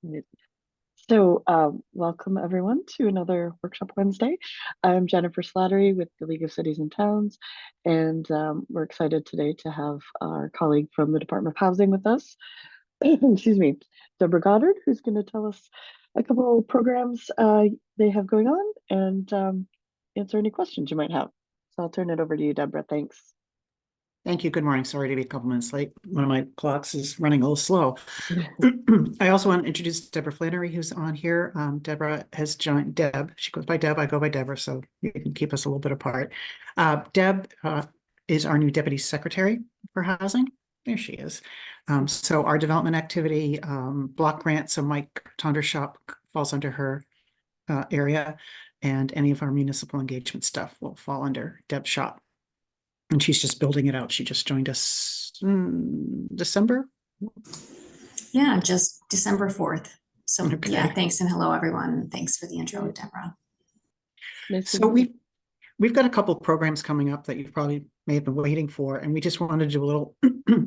Right. So, welcome everyone to another Workshop Wednesday. I'm Jennifer Slattery with the League of Cities and Towns, and we're excited today to have our colleague from the Department of Housing with us. Excuse me, Deborah Goddard, who's going to tell us a couple of programs they have going on and answer any questions you might have. So I'll turn it over to you, Deborah. Thanks. Thank you. Good morning. Sorry to be a couple minutes late. One of my clocks is running a little slow. I also want to introduce Deborah Flannery, who's on here. Deborah has joined Deb. She goes by Deb. I go by Deborah, so you can keep us a little bit apart. Deb is our new Deputy Secretary for Housing. There she is. So our development activity, block grant, so Mike Tondershop falls under her area, and any of our municipal engagement stuff will fall under Deb's shop. And she's just building it out. She just joined us December. Yeah, just December 4th. So Okay. yeah, thanks and hello everyone. Thanks for the intro, Deborah. Nice So we've got a couple of programs coming up that you probably may have been waiting for, and we just wanted to do a little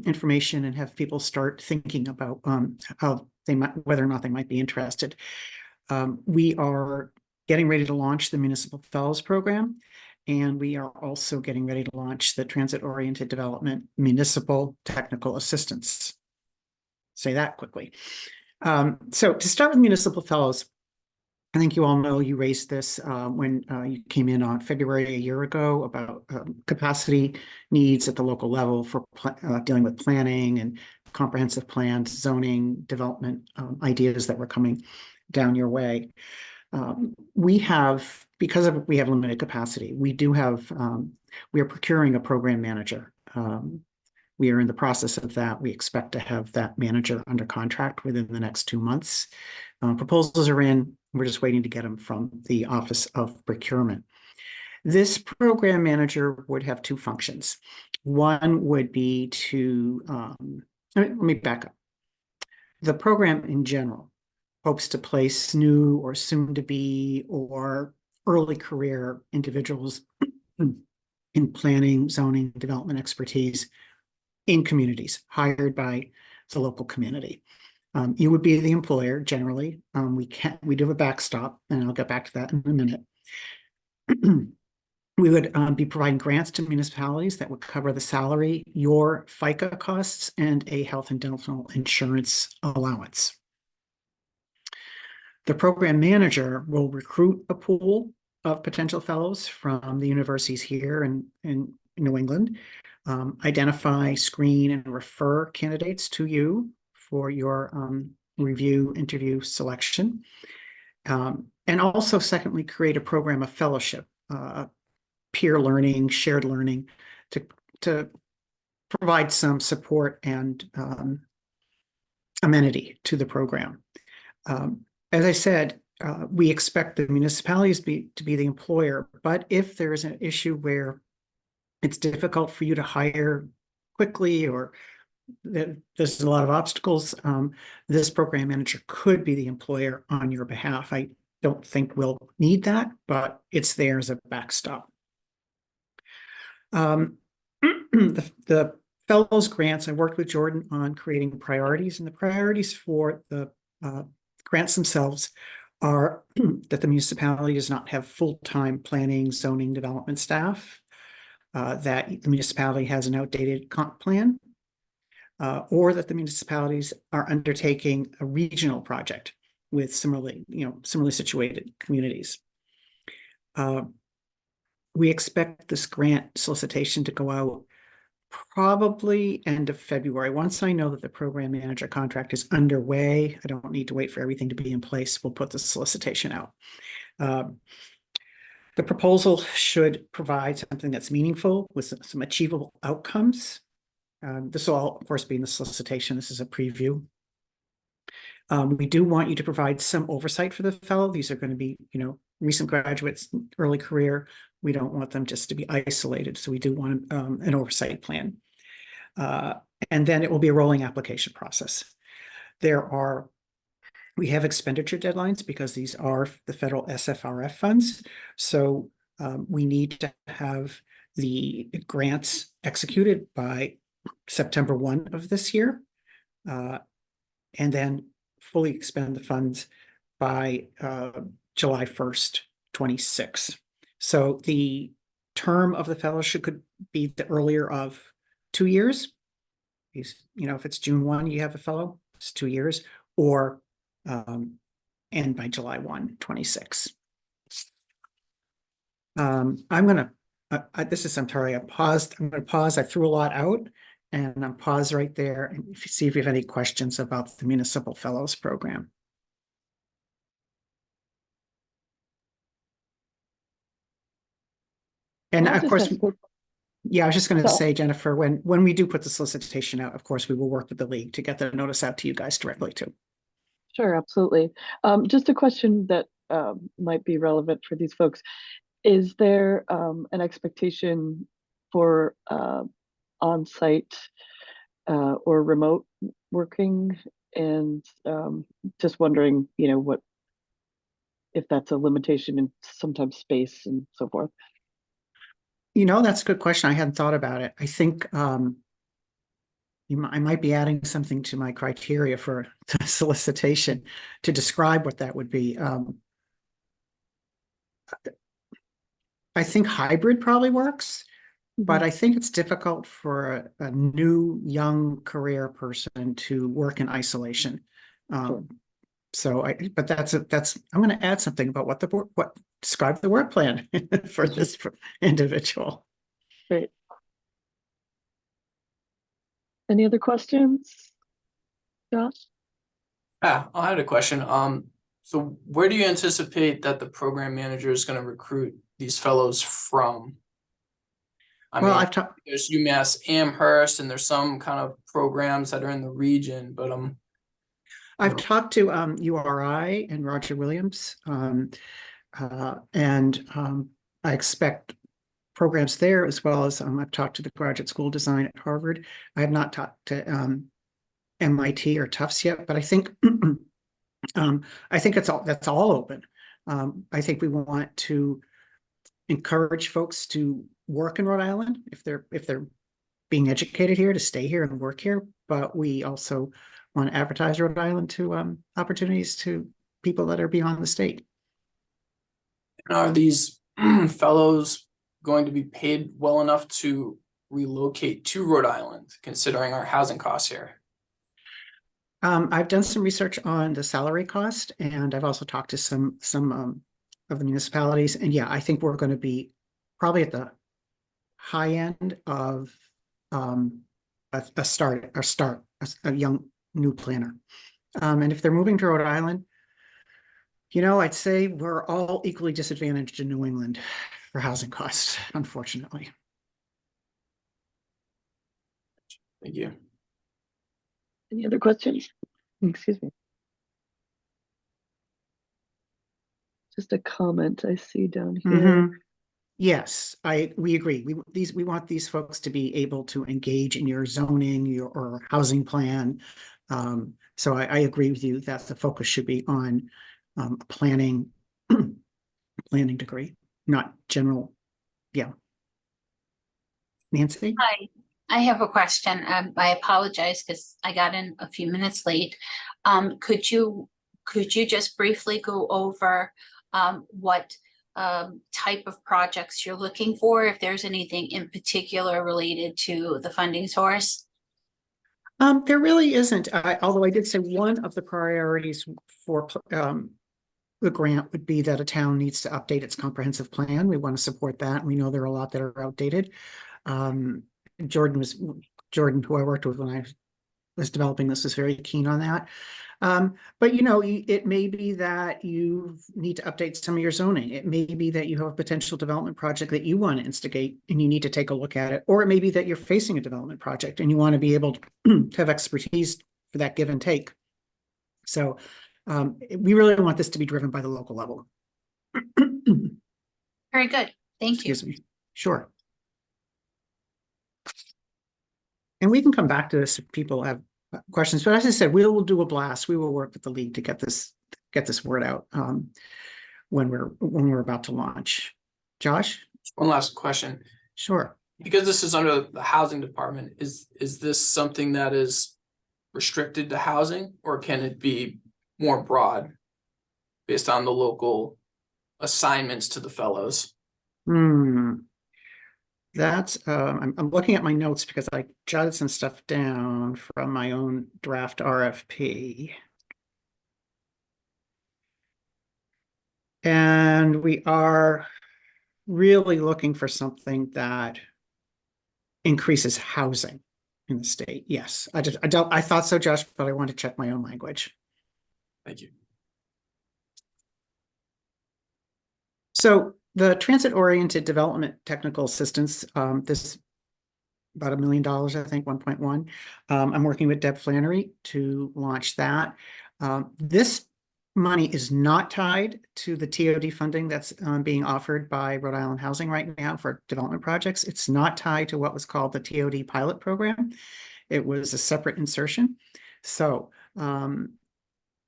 information and have people start thinking about how they might, whether or not they might be interested. We are getting ready to launch the Municipal Fellows Program. And we are also getting ready to launch the Transit-Oriented Development Municipal Technical Assistance. Say that quickly. So to start with Municipal Fellows, I think you all know you raised this when you came in on February a year ago about capacity needs at the local level for dealing with planning and comprehensive plans, zoning, development ideas that were coming down your way. We have, because we have limited capacity, we are procuring a program manager. We are in the process of that. We expect to have that manager under contract within the next 2 months. Proposals are in. We're just waiting to get them from the Office of Procurement. This program manager would have two functions. One would be to, let me back up. The program in general hopes to place new or soon to be or early career individuals in planning, zoning, development expertise in communities hired by the local community. You would be the employer generally. We do have a backstop, and I'll get back to that in a minute. We would be providing grants to municipalities that would cover the salary, your FICA costs, and a health and dental insurance allowance. The program manager will recruit a pool of potential fellows from the universities here in New England, identify, screen, and refer candidates to you for your review, interview, selection. And also, secondly, create a program of fellowship, peer learning, shared learning, to provide some support and amenity to the program. As I said, we expect the municipalities to be the employer, but if there is an issue where it's difficult for you to hire quickly or there's a lot of obstacles, this program manager could be the employer on your behalf. I don't think we'll need that, but it's there as a backstop. The fellows grants, I worked with Jordan on creating priorities, and the priorities for the grants themselves are that the municipality does not have full-time planning, zoning, development staff, that the municipality has an outdated comp plan, or that the municipalities are undertaking a regional project with similarly situated communities. We expect this grant solicitation to go out probably end of February. Once I know that the program manager contract is underway, I don't need to wait for everything to be in place. We'll put the solicitation out. The proposal should provide something that's meaningful with some achievable outcomes. This will all, of course, be in the solicitation. This is a preview. We do want you to provide some oversight for the fellow. These are going to be, recent graduates, early career. We don't want them just to be isolated. So we do want an oversight plan. And then it will be a rolling application process. We have expenditure deadlines because these are the federal SFRF funds. So we need to have the grants executed by September 1 of this year. And then fully expend the funds by July 1st, 26. So the term of the fellowship could be the earlier of 2 years. If it's June 1, you have a fellow, it's 2 years, or end by July 1, 26. I'm gonna, I'm sorry, I'm gonna pause. I threw a lot out, and I'm pause right there and see if you have any questions about the Municipal Fellows Program. And I'll of just course, ask quick. yeah, I was just going to So, say, Jennifer, when we do put the solicitation out, of course, we will work with the league to get the notice out to you guys directly too. sure, absolutely. Just a question that might be relevant for these folks. Is there an expectation for on-site or remote working? And just wondering, what if that's a limitation in sometimes space and so forth. That's a good question. I hadn't thought about it. I think I might be adding something to my criteria for the solicitation to describe what that would be. I think hybrid probably works, but I think it's difficult for a new young career person to work in isolation. Sure. But I'm going to add something about what describe the work plan for this individual. Great. Any other questions, Josh? Yeah, I had a question. So where do you anticipate that the program manager is going to recruit these fellows from? Well, I've talked. There's UMass Amherst, and there's some kind of programs that are in the region, but I've talked to URI and Roger Williams, and I expect programs there, as well as I've talked to the graduate school design at Harvard. I have not talked to MIT or Tufts yet, but I think that's all open. I think we want to encourage folks to work in Rhode Island if they're being educated here, to stay here and work here, but we also want to advertise Rhode Island to opportunities to people that are beyond the state. are these fellows going to be paid well enough to relocate to Rhode Island, considering our housing costs here? I've done some research on the salary cost, and I've also talked to some of the municipalities. And yeah, I think we're going to be probably at the high end of a young new planner. And if they're moving to Rhode Island, I'd say we're all equally disadvantaged in New England for housing costs, unfortunately. Thank you. Any other questions? Excuse me. Just a comment I see down here. Mm-hmm. Yes, we agree. We want these folks to be able to engage in your zoning, or housing plan. So I agree with you that the focus should be on planning degree, not general. Yeah. Nancy? Hi, I have a question. I apologize because I got in a few minutes late. Could you just briefly go over what type of projects you're looking for, if there's anything in particular related to the funding source? There really isn't. Although I did say one of the priorities for the grant would be that a town needs to update its comprehensive plan. We want to support that. We know there are a lot that are outdated. Jordan, who I worked with when I was developing this, was very keen on that. But it may be that you need to update some of your zoning. It may be that you have a potential development project that you want to instigate and you need to take a look at it. Or it may be that you're facing a development project and you want to be able to have expertise for that give and take. So we really want this to be driven by the local level. Very good. Thank you. Excuse me. Sure. And we can come back to this if people have questions, but as I said, we will do a blast. We will work with the league to get this word out when we're about to launch. Josh? One last question. Sure. Because this is under the housing department, is this something that is restricted to housing, or can it be more broad based on the local assignments to the fellows. That's I'm looking at my notes because I jotted some stuff down from my own draft RFP. And we are really looking for something that increases housing in the state. Yes, I thought so, Josh, but I want to check my own language. Thank you. So the transit-oriented development technical assistance, this about $1 million, I think, 1.1. I'm working with Deb Flannery to launch that. This money is not tied to the TOD funding that's being offered by Rhode Island Housing right now for development projects. It's not tied to what was called the TOD pilot program. It was a separate insertion. So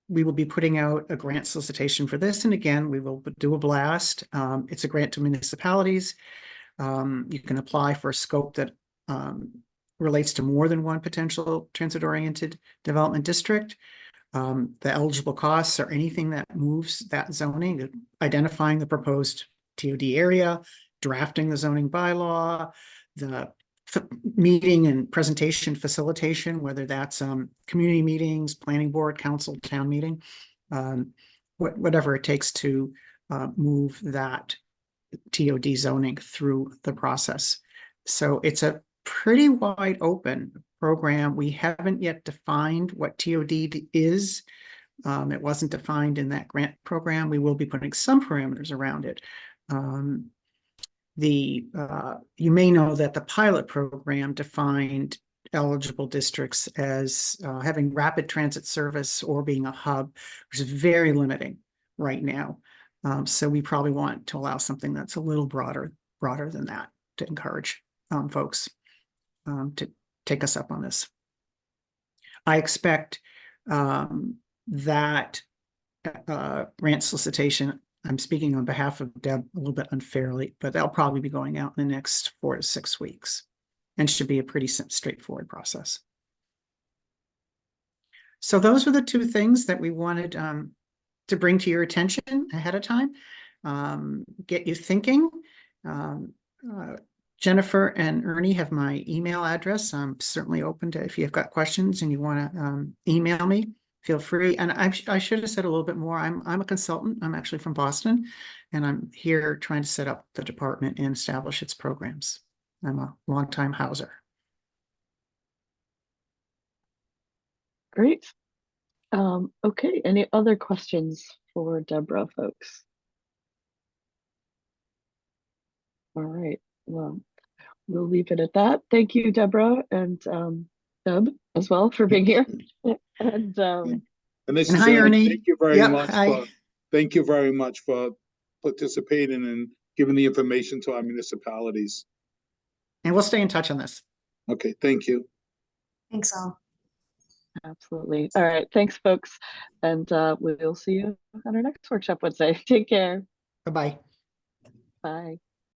we will be putting out a grant solicitation for this. And again, we will do a blast. It's a grant to municipalities. You can apply for a scope that relates to more than one potential transit-oriented development district. The eligible costs are anything that moves that zoning, identifying the proposed TOD area, drafting the zoning bylaw, the meeting and presentation facilitation, whether that's community meetings, planning board, council, town meeting, whatever it takes to move that TOD zoning through the process. So it's a pretty wide open program. We haven't yet defined what TOD is. It wasn't defined in that grant program. We will be putting some parameters around it. You may know that the pilot program defined eligible districts as having rapid transit service or being a hub, which is very limiting right now. So we probably want to allow something that's a little broader than that to encourage folks to take us up on this. I expect that grant solicitation, I'm speaking on behalf of Deb a little bit unfairly, but they'll probably be going out in the next 4 to 6 weeks and should be a pretty straightforward process. So those were the two things that we wanted to bring to your attention ahead of time, get you thinking. Jennifer and Ernie have my email address. I'm certainly open to, if you've got questions and you want to email me, feel free. And I should have said a little bit more. I'm a consultant. I'm actually from Boston, and I'm here trying to set up the department and establish its programs. I'm a longtime houser. Great. Okay, any other questions for Deborah, folks? All right, well, we'll leave it at that. Thank you, Deborah, and Deb as well for being here. And this and is hi, Ernie. Thank you very much hi. Thank you very much for participating and giving the information to our municipalities. And we'll stay in touch on this. Okay, thank you. Thanks all. absolutely. All right, thanks, folks. And we'll see you on our next workshop Wednesday. Take care. Bye-bye. Bye.